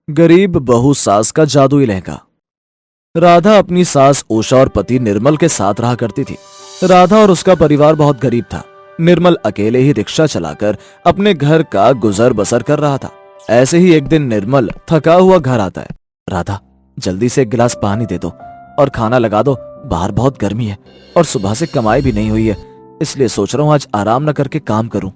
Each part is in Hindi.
गरीब बहू सास का जादुई लहंगा। राधा अपनी सास उषा और पति निर्मल के साथ रहा करती थी। राधा और उसका परिवार बहुत गरीब था। निर्मल अकेले ही रिक्शा चलाकर अपने घर का गुजर बसर कर रहा था। ऐसे ही एक दिन निर्मल थका हुआ घर आता है। राधा, जल्दी से एक गिलास पानी दे दो और खाना लगा दो, बाहर बहुत गर्मी है और सुबह से कमाई भी नहीं हुई है, इसलिए सोच रहा हूँ आज आराम न करके काम करूँ।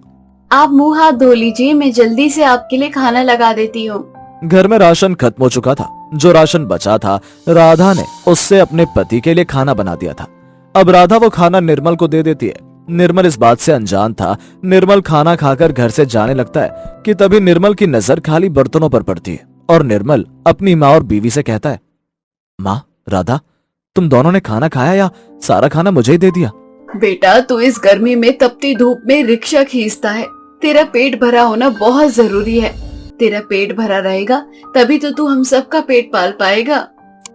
आप मुंह हाथ धो लीजिए, मैं जल्दी से आपके लिए खाना लगा देती हूँ। घर में राशन खत्म हो चुका था। जो राशन बचा था राधा ने उससे अपने पति के लिए खाना बना दिया था। अब राधा वो खाना निर्मल को दे देती है। निर्मल इस बात से अनजान था। निर्मल खाना खाकर घर से जाने लगता है कि तभी निर्मल की नजर खाली बर्तनों पर पड़ती है और निर्मल अपनी माँ और बीवी से कहता है, माँ, राधा, तुम दोनों ने खाना खाया या सारा खाना मुझे ही दे दिया? बेटा, तू इस गर्मी में तपती धूप में रिक्शा खींचता है। तेरा पेट भरा होना बहुत जरूरी है। तेरा पेट भरा रहेगा तभी तो तू हम सबका पेट पाल पाएगा।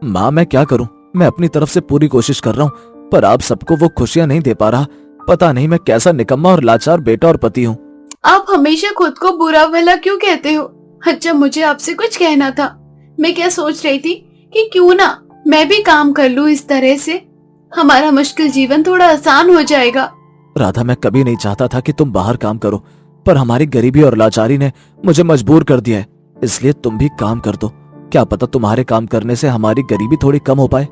माँ, मैं क्या करूँ? मैं अपनी तरफ से पूरी कोशिश कर रहा हूँ, पर आप सबको वो खुशियाँ नहीं दे पा रहा। पता नहीं मैं कैसा निकम्मा और लाचार बेटा और पति हूँ। आप हमेशा खुद को बुरा भला क्यों कहते हो? अच्छा, मुझे आपसे कुछ कहना था। मैं क्या सोच रही थी कि क्यों ना मैं भी काम कर लूँ, इस तरह से हमारा मुश्किल जीवन थोड़ा आसान हो जाएगा। राधा, मैं कभी नहीं चाहता था कि तुम बाहर काम करो, पर हमारी गरीबी और लाचारी ने मुझे मजबूर कर दिया है, इसलिए तुम भी काम कर दो। क्या पता तुम्हारे काम करने से हमारी गरीबी थोड़ी कम हो पाए।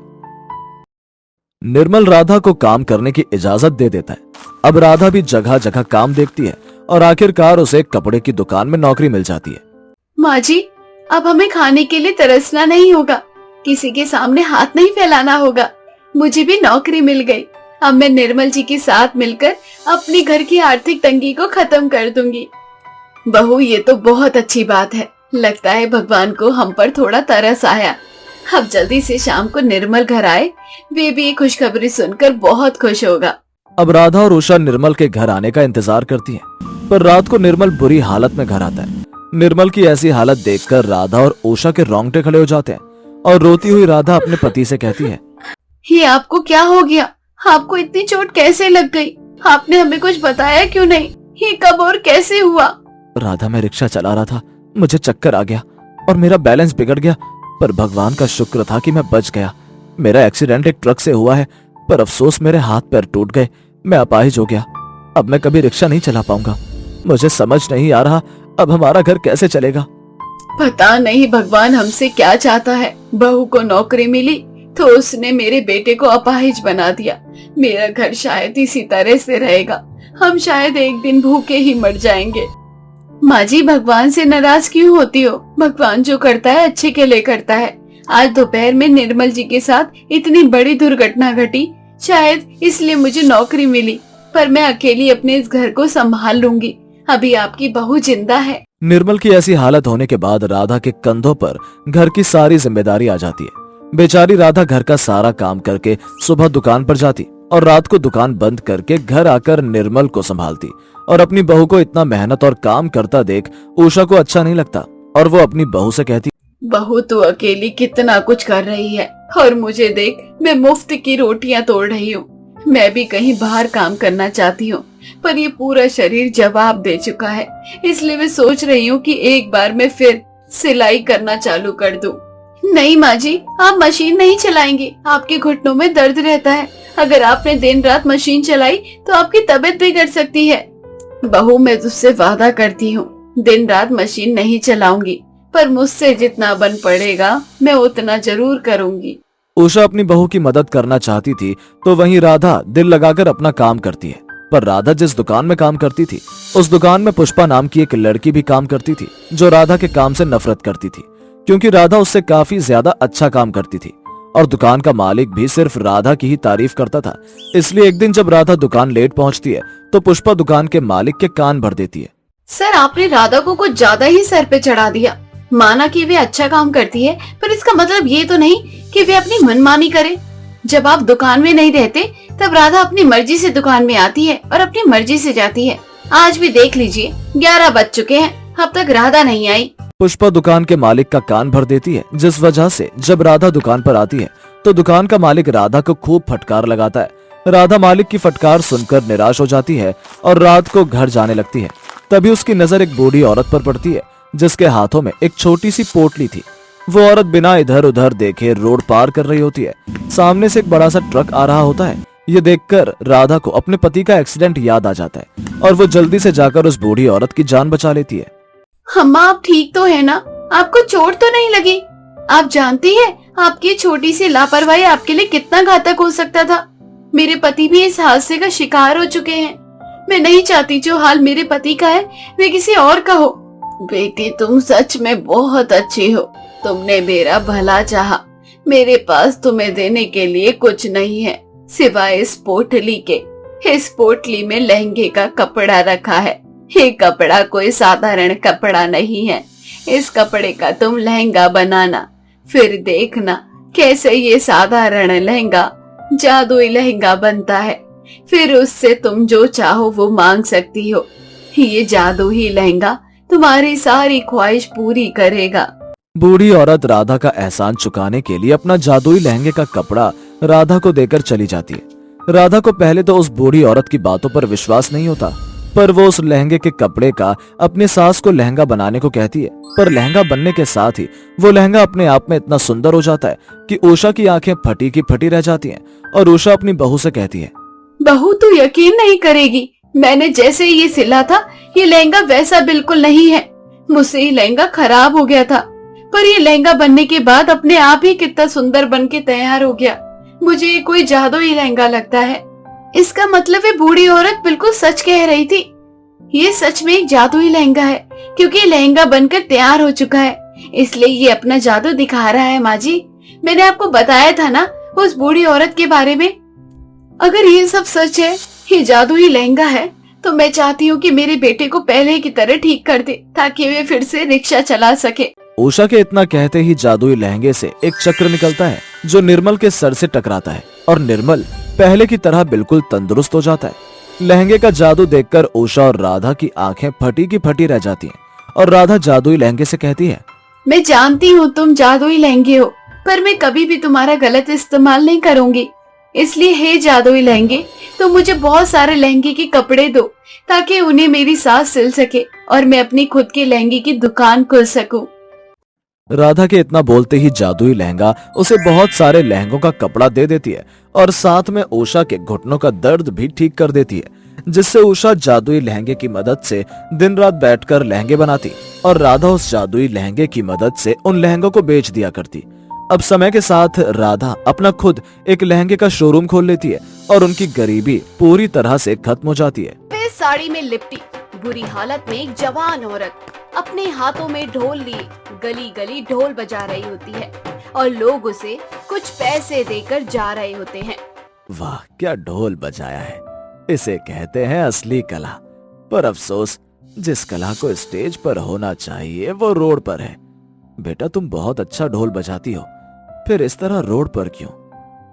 निर्मल राधा को काम करने की इजाजत दे देता है। अब राधा भी जगह जगह काम देखती है और आखिरकार उसे कपड़े की दुकान में नौकरी मिल जाती है। माँ जी, अब हमें खाने के लिए तरसना नहीं होगा, किसी के सामने हाथ नहीं फैलाना होगा। मुझे भी नौकरी मिल गई। अब मैं निर्मल जी के साथ मिलकर अपने घर की आर्थिक तंगी को खत्म कर दूंगी। बहू, ये तो बहुत अच्छी बात है। लगता है भगवान को हम पर थोड़ा तरस आया। अब जल्दी से शाम को निर्मल घर आए, वे भी ये खुशखबरी सुनकर बहुत खुश होगा। अब राधा और उषा निर्मल के घर आने का इंतजार करती हैं, पर रात को निर्मल बुरी हालत में घर आता है। निर्मल की ऐसी हालत देखकर राधा और उषा के रोंगटे खड़े हो जाते हैं और रोती हुई राधा अपने पति से कहती है, ये आपको क्या हो गया? आपको इतनी चोट कैसे लग गई? आपने हमें कुछ बताया क्यों नहीं? ये कब और कैसे हुआ? राधा, मैं रिक्शा चला रहा था, मुझे चक्कर आ गया और मेरा बैलेंस बिगड़ गया, पर भगवान का शुक्र था कि मैं बच गया। मेरा एक्सीडेंट एक ट्रक से हुआ है, पर अफसोस मेरे हाथ पैर टूट गए, मैं अपाहिज हो गया। अब मैं कभी रिक्शा नहीं चला पाऊंगा। मुझे समझ नहीं आ रहा अब हमारा घर कैसे चलेगा। पता नहीं भगवान हमसे क्या चाहता है। बहू को नौकरी मिली तो उसने मेरे बेटे को अपाहिज बना दिया। मेरा घर शायद इसी तरह से रहेगा। हम शायद एक दिन भूखे ही मर जाएंगे। माँ जी, भगवान से नाराज क्यों होती हो? भगवान जो करता है अच्छे के लिए करता है। आज दोपहर में निर्मल जी के साथ इतनी बड़ी दुर्घटना घटी, शायद इसलिए मुझे नौकरी मिली, पर मैं अकेली अपने इस घर को संभाल लूंगी। अभी आपकी बहू जिंदा है। निर्मल की ऐसी हालत होने के बाद राधा के कंधों पर घर की सारी जिम्मेदारी आ जाती है। बेचारी राधा घर का सारा काम करके सुबह दुकान पर जाती और रात को दुकान बंद करके घर आकर निर्मल को संभालती। और अपनी बहू को इतना मेहनत और काम करता देख उषा को अच्छा नहीं लगता और वो अपनी बहू से कहती, बहू तू अकेली कितना कुछ कर रही है और मुझे देख, मैं मुफ्त की रोटियां तोड़ रही हूँ। मैं भी कहीं बाहर काम करना चाहती हूँ, पर ये पूरा शरीर जवाब दे चुका है। इसलिए मैं सोच रही हूँ कि एक बार मैं फिर सिलाई करना चालू कर दूं। नहीं माँ जी, आप मशीन नहीं चलाएंगी, आपके घुटनों में दर्द रहता है। अगर आपने दिन रात मशीन चलाई तो आपकी तबीयत बिगड़ सकती है। बहू, मैं तुझसे वादा करती हूँ, दिन रात मशीन नहीं चलाऊंगी, पर मुझसे जितना बन पड़ेगा मैं उतना जरूर करूंगी। उषा अपनी बहू की मदद करना चाहती थी तो वहीं राधा दिल लगाकर अपना काम करती है। पर राधा जिस दुकान में काम करती थी उस दुकान में पुष्पा नाम की एक लड़की भी काम करती थी, जो राधा के काम से नफरत करती थी, क्योंकि राधा उससे काफी ज्यादा अच्छा काम करती थी और दुकान का मालिक भी सिर्फ राधा की ही तारीफ करता था। इसलिए एक दिन जब राधा दुकान लेट पहुंचती है तो पुष्पा दुकान के मालिक के कान भर देती है। सर, आपने राधा को कुछ ज्यादा ही सर पे चढ़ा दिया। माना कि वे अच्छा काम करती है, पर इसका मतलब ये तो नहीं कि वे अपनी मनमानी करे। जब आप दुकान में नहीं रहते तब राधा अपनी मर्जी से दुकान में आती है और अपनी मर्जी से जाती है। आज भी देख लीजिए, 11 बज चुके हैं, अब तक राधा नहीं आई। पुष्पा दुकान के मालिक का कान भर देती है, जिस वजह से जब राधा दुकान पर आती है तो दुकान का मालिक राधा को खूब फटकार लगाता है। राधा मालिक की फटकार सुनकर निराश हो जाती है और रात को घर जाने लगती है। तभी उसकी नजर एक बूढ़ी औरत पर पड़ती है जिसके हाथों में एक छोटी सी पोटली थी। वो औरत बिना इधर उधर देखे रोड पार कर रही होती है। सामने से एक बड़ा सा ट्रक आ रहा होता है। ये देखकर राधा को अपने पति का एक्सीडेंट याद आ जाता है और वो जल्दी से जाकर उस बूढ़ी औरत की जान बचा लेती है। अम्मा, आप ठीक तो है ना? आपको चोट तो नहीं लगी? आप जानती है आपकी छोटी सी लापरवाही आपके लिए कितना घातक हो सकता था। मेरे पति भी इस हादसे का शिकार हो चुके हैं। मैं नहीं चाहती जो हाल मेरे पति का है वे किसी और का हो। बेटी, तुम सच में बहुत अच्छी हो। तुमने मेरा भला चाहा। मेरे पास तुम्हें देने के लिए कुछ नहीं है सिवाय इस पोटली के। इस पोटली में लहंगे का कपड़ा रखा है। ये कपड़ा कोई साधारण कपड़ा नहीं है। इस कपड़े का तुम लहंगा बनाना, फिर देखना कैसे ये साधारण लहंगा जादुई लहंगा बनता है। फिर उससे तुम जो चाहो वो मांग सकती हो। ये जादुई लहंगा तुम्हारी सारी ख्वाहिश पूरी करेगा। बूढ़ी औरत राधा का एहसान चुकाने के लिए अपना जादुई लहंगे का कपड़ा राधा को देकर चली जाती है। राधा को पहले तो उस बूढ़ी औरत की बातों पर विश्वास नहीं होता, पर वो उस लहंगे के कपड़े का अपनी सास को लहंगा बनाने को कहती है। पर लहंगा बनने के साथ ही वो लहंगा अपने आप में इतना सुंदर हो जाता है कि उषा की आंखें फटी की फटी रह जाती हैं और उषा अपनी बहू से कहती है, बहू तू यकीन नहीं करेगी, मैंने जैसे ये सिला था ये लहंगा वैसा बिल्कुल नहीं है। मुझसे ये लहंगा खराब हो गया था, पर ये लहंगा बनने के बाद अपने आप ही कितना सुंदर बन के तैयार हो गया। मुझे ये कोई जादुई लहंगा लगता है। इसका मतलब है बूढ़ी औरत बिल्कुल सच कह रही थी। ये सच में एक जादुई लहंगा है, क्योंकि ये लहंगा बनकर तैयार हो चुका है, इसलिए ये अपना जादू दिखा रहा है। माँ जी, मैंने आपको बताया था ना उस बूढ़ी औरत के बारे में। अगर ये सब सच है, ये जादुई लहंगा है, तो मैं चाहती हूँ कि मेरे बेटे को पहले की तरह ठीक कर दे ताकि वे फिर से रिक्शा चला सके। उषा के इतना कहते ही जादुई लहंगे से एक चक्र निकलता है जो निर्मल के सर से टकराता है और निर्मल पहले की तरह बिल्कुल तंदुरुस्त हो जाता है। लहंगे का जादू देखकर उषा और राधा की आंखें फटी की फटी रह जाती हैं और राधा जादुई लहंगे से कहती है, मैं जानती हूँ तुम जादुई लहंगे हो, पर मैं कभी भी तुम्हारा गलत इस्तेमाल नहीं करूँगी। इसलिए हे जादुई लहंगे, तो मुझे बहुत सारे लहंगे के कपड़े दो ताकि उन्हें मेरी सास सिल सके और मैं अपनी खुद के लहंगे की दुकान खोल सकूं। राधा के इतना बोलते ही जादुई लहंगा उसे बहुत सारे लहंगों का कपड़ा दे देती है और साथ में उषा के घुटनों का दर्द भी ठीक कर देती है, जिससे उषा जादुई लहंगे की मदद से दिन रात बैठकर लहंगे बनाती और राधा उस जादुई लहंगे की मदद से उन लहंगों को बेच दिया करती। अब समय के साथ राधा अपना खुद एक लहंगे का शोरूम खोल लेती है और उनकी गरीबी पूरी तरह से खत्म हो जाती है। वे साड़ी में लिपटी बुरी हालत में एक जवान औरत अपने हाथों में ढोल लिए गली गली ढोल बजा रही होती है और लोग उसे कुछ पैसे देकर जा रहे होते हैं। वाह, क्या ढोल बजाया है! इसे कहते हैं असली कला। पर अफसोस, जिस कला को स्टेज पर होना चाहिए वो रोड पर है। बेटा, तुम बहुत अच्छा ढोल बजाती हो, फिर इस तरह रोड पर क्यों?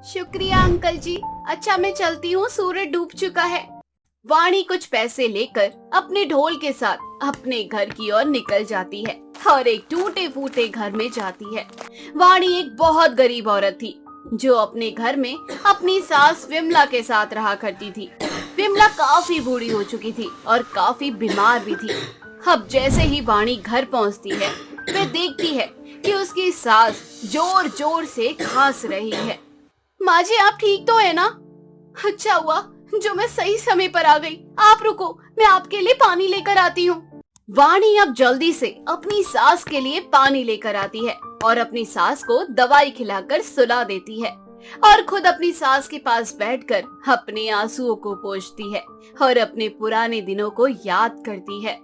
शुक्रिया अंकल जी। अच्छा, मैं चलती हूँ, सूरज डूब चुका है। वाणी कुछ पैसे लेकर अपने ढोल के साथ अपने घर की ओर निकल जाती है और एक टूटे फूटे घर में जाती है। वाणी एक बहुत गरीब औरत थी जो अपने घर में अपनी सास विमला के साथ रहा करती थी। विमला काफी बूढ़ी हो चुकी थी और काफी बीमार भी थी। अब जैसे ही वाणी घर पहुंचती है, वे देखती है कि उसकी सास जोर जोर से खांस रही है। माँ जी, आप ठीक तो है ना? अच्छा हुआ जो मैं सही समय पर आ गई। आप रुको, मैं आपके लिए पानी लेकर आती हूँ। वाणी अब जल्दी से अपनी सास के लिए पानी लेकर आती है और अपनी सास को दवाई खिलाकर सुला देती है और खुद अपनी सास के पास बैठकर अपने आंसुओं को पोंछती है और अपने पुराने दिनों को याद करती है।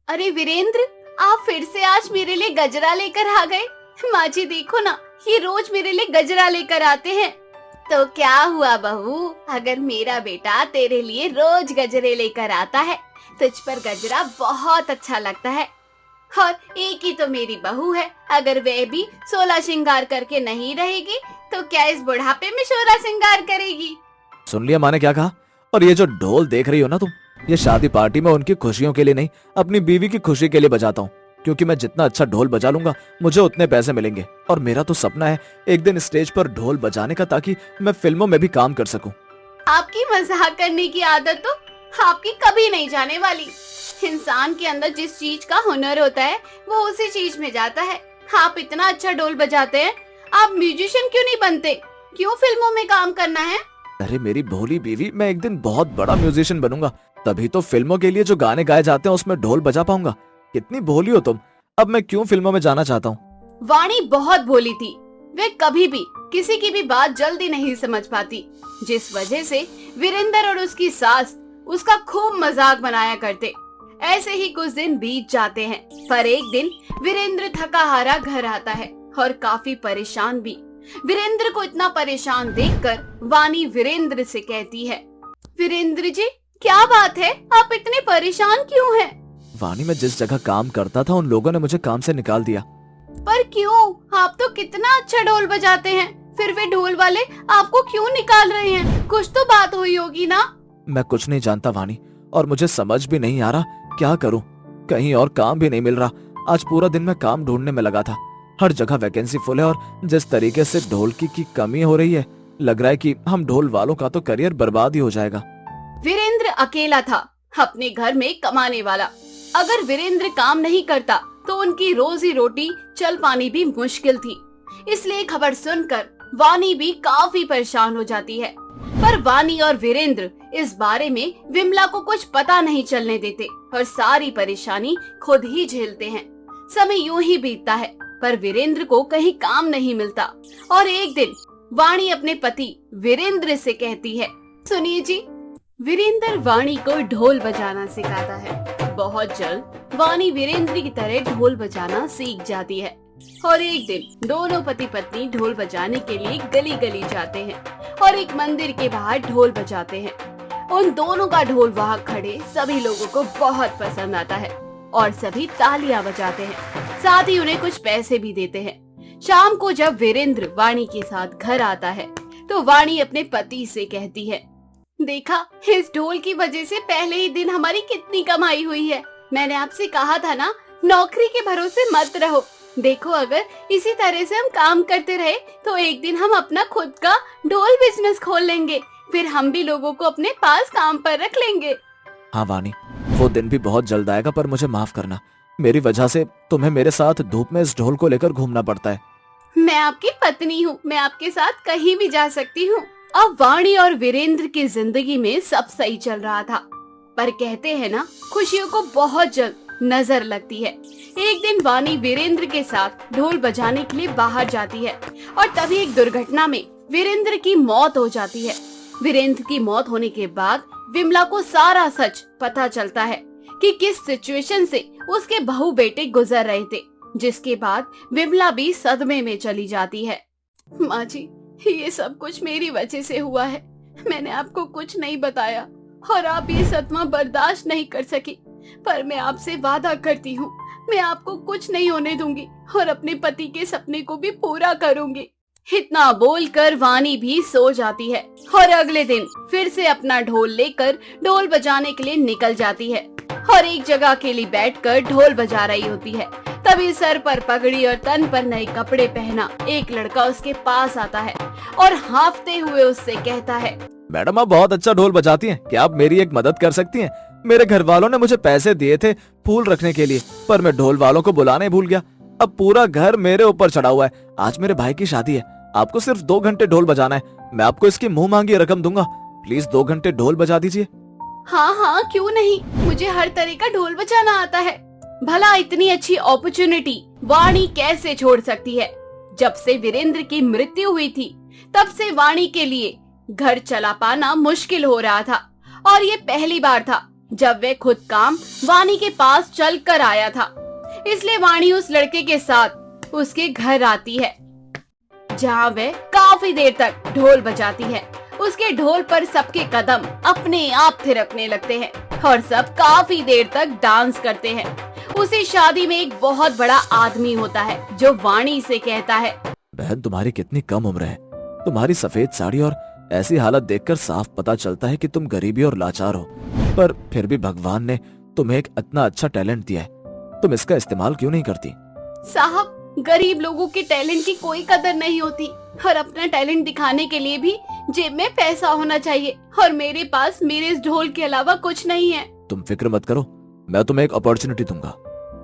अरे वीरेंद्र, आप फिर से आज मेरे लिए गजरा लेकर आ गए। माँ जी देखो ना, ये रोज मेरे लिए गजरा लेकर आते हैं। तो क्या हुआ बहू, अगर मेरा बेटा तेरे लिए रोज गजरे लेकर आता है, तुझ पर गजरा बहुत अच्छा लगता है। और एक ही तो मेरी बहू है, अगर वह भी 16 श्रृंगार करके नहीं रहेगी तो क्या इस बुढ़ापे में 16 श्रृंगार करेगी? सुन लिया माँ ने क्या कहा? और ये जो ढोल देख रही हो ना तुम, ये शादी पार्टी में उनकी खुशियों के लिए नहीं, अपनी बीवी की खुशी के लिए बजाता हूँ, क्योंकि मैं जितना अच्छा ढोल बजा लूंगा मुझे उतने पैसे मिलेंगे। और मेरा तो सपना है एक दिन स्टेज पर ढोल बजाने का, ताकि मैं फिल्मों में भी काम कर सकूं। आपकी मजाक करने की आदत तो आपकी कभी नहीं जाने वाली। इंसान के अंदर जिस चीज का हुनर होता है वो उसी चीज में जाता है। आप इतना अच्छा ढोल बजाते हैं, आप म्यूजिशियन क्यों नहीं बनते? क्यों फिल्मों में काम करना है? अरे मेरी भोली बीवी, मैं एक दिन बहुत बड़ा म्यूजिशियन बनूंगा, तभी तो फिल्मों के लिए जो गाने गाए जाते हैं उसमें ढोल बजा पाऊंगा। कितनी भोली हो तुम। अब मैं क्यों फिल्मों में जाना चाहता हूँ। वाणी बहुत भोली थी। वे कभी भी किसी की भी बात जल्दी नहीं समझ पाती, जिस वजह से वीरेंद्र और उसकी सास उसका खूब मजाक बनाया करते। ऐसे ही कुछ दिन बीत जाते हैं, पर एक दिन वीरेंद्र थका हारा घर आता है और काफी परेशान भी। वीरेंद्र को इतना परेशान देखकर वाणी वीरेंद्र से कहती है, वीरेंद्र जी क्या बात है, आप इतने परेशान क्यों हैं? वाणी, मैं जिस जगह काम करता था उन लोगों ने मुझे काम से निकाल दिया। पर क्यों? आप तो कितना अच्छा ढोल बजाते हैं, फिर वे ढोल वाले आपको क्यों निकाल रहे हैं? कुछ तो बात हुई होगी ना? मैं कुछ नहीं जानता वाणी, और मुझे समझ भी नहीं आ रहा क्या करूं। कहीं और काम भी नहीं मिल रहा। आज पूरा दिन मैं काम ढूंढने में लगा था। हर जगह वैकेंसी फुल है और जिस तरीके से ढोलकी की कमी हो रही है, लग रहा है कि हम ढोल वालों का तो करियर बर्बाद ही हो जाएगा। वीरेंद्र अकेला था, अपने घर में कमाने वाला। अगर वीरेंद्र काम नहीं करता तो उनकी रोजी रोटी चल पानी भी मुश्किल थी। इसलिए खबर सुनकर वाणी भी काफी परेशान हो जाती है। पर वाणी और वीरेंद्र इस बारे में विमला को कुछ पता नहीं चलने देते और सारी परेशानी खुद ही झेलते हैं। समय यूं ही बीतता है, पर वीरेंद्र को कहीं काम नहीं मिलता। और एक दिन वाणी अपने पति वीरेंद्र से कहती है, सुनिए जी। वीरेंद्र वाणी को ढोल बजाना सिखाता है। बहुत जल्द वाणी वीरेंद्र की तरह ढोल बजाना सीख जाती है और एक दिन दोनों पति पत्नी ढोल बजाने के लिए गली गली जाते हैं और एक मंदिर के बाहर ढोल बजाते हैं। उन दोनों का ढोल वहाँ खड़े सभी लोगों को बहुत पसंद आता है और सभी तालियां बजाते हैं, साथ ही उन्हें कुछ पैसे भी देते हैं। शाम को जब वीरेंद्र वाणी के साथ घर आता है तो वाणी अपने पति से कहती है, देखा, इस ढोल की वजह से पहले ही दिन हमारी कितनी कमाई हुई है। मैंने आपसे कहा था ना, नौकरी के भरोसे मत रहो। देखो, अगर इसी तरह से हम काम करते रहे तो एक दिन हम अपना खुद का ढोल बिजनेस खोल लेंगे, फिर हम भी लोगों को अपने पास काम पर रख लेंगे। हाँ वाणी, वो दिन भी बहुत जल्द आएगा, पर मुझे माफ करना, मेरी वजह से तुम्हें मेरे साथ धूप में इस ढोल को लेकर घूमना पड़ता है। मैं आपकी पत्नी हूँ, मैं आपके साथ कहीं भी जा सकती हूँ। अब वाणी और वीरेंद्र की जिंदगी में सब सही चल रहा था, पर कहते हैं ना, खुशियों को बहुत जल्द नजर लगती है। एक दिन वाणी वीरेंद्र के साथ ढोल बजाने के लिए बाहर जाती है और तभी एक दुर्घटना में वीरेंद्र की मौत हो जाती है। वीरेंद्र की मौत होने के बाद विमला को सारा सच पता चलता है कि किस सिचुएशन से उसके बहू बेटे गुजर रहे थे, जिसके बाद विमला भी सदमे में चली जाती है। माँ जी, ये सब कुछ मेरी वजह से हुआ है। मैंने आपको कुछ नहीं बताया और आप ये सदमा बर्दाश्त नहीं कर सकी, पर मैं आपसे वादा करती हूँ, मैं आपको कुछ नहीं होने दूंगी और अपने पति के सपने को भी पूरा करूंगी। इतना बोलकर वाणी भी सो जाती है और अगले दिन फिर से अपना ढोल लेकर ढोल बजाने के लिए निकल जाती है और एक जगह अकेली बैठकर ढोल बजा रही होती है। तभी सर पर पगड़ी और तन पर नए कपड़े पहना एक लड़का उसके पास आता है और हांफते हुए उससे कहता है, मैडम, आप बहुत अच्छा ढोल बजाती हैं, क्या आप मेरी एक मदद कर सकती हैं? मेरे घर वालों ने मुझे पैसे दिए थे फूल रखने के लिए, पर मैं ढोल वालों को बुलाने भूल गया। अब पूरा घर मेरे ऊपर चढ़ा हुआ है। आज मेरे भाई की शादी है, आपको सिर्फ 2 घंटे ढोल बजाना है। मैं आपको इसकी मुंह मांगी रकम दूंगा, प्लीज 2 घंटे ढोल बजा दीजिए। हाँ हाँ, क्यों नहीं, मुझे हर तरह का ढोल बजाना आता है। भला इतनी अच्छी अपॉर्चुनिटी वाणी कैसे छोड़ सकती है? जब से वीरेंद्र की मृत्यु हुई थी तब से वाणी के लिए घर चला पाना मुश्किल हो रहा था और ये पहली बार था जब वे खुद काम वाणी के पास चल कर आया था। इसलिए वाणी उस लड़के के साथ उसके घर आती है, जहाँ वह काफी देर तक ढोल बजाती है। उसके ढोल पर सबके कदम अपने आप थिरकने लगते हैं और सब काफी देर तक डांस करते हैं। उसी शादी में एक बहुत बड़ा आदमी होता है जो वाणी से कहता है, बहन, तुम्हारी कितनी कम उम्र है। तुम्हारी सफेद साड़ी और ऐसी हालत देखकर साफ पता चलता है कि तुम गरीबी और लाचार हो, पर फिर भी भगवान ने तुम्हें एक इतना अच्छा टैलेंट दिया है, तुम इसका इस्तेमाल क्यों नहीं करती? साहब, गरीब लोगों के टैलेंट की कोई कदर नहीं होती और अपना टैलेंट दिखाने के लिए भी जेब में पैसा होना चाहिए और मेरे पास मेरे इस ढोल के अलावा कुछ नहीं है। तुम फिक्र मत करो, मैं तुम्हें एक अपॉर्चुनिटी दूंगा।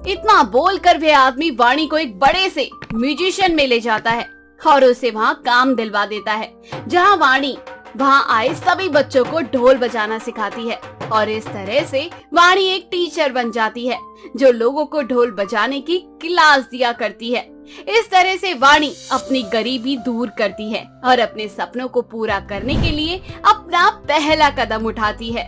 इतना बोलकर वह आदमी वाणी को एक बड़े से म्यूजिशियन में ले जाता है और उसे वहाँ काम दिलवा देता है, जहाँ वाणी वहाँ आए सभी बच्चों को ढोल बजाना सिखाती है और इस तरह से वाणी एक टीचर बन जाती है जो लोगों को ढोल बजाने की क्लास दिया करती है। इस तरह से वाणी अपनी गरीबी दूर करती है और अपने सपनों को पूरा करने के लिए अपना पहला कदम उठाती है।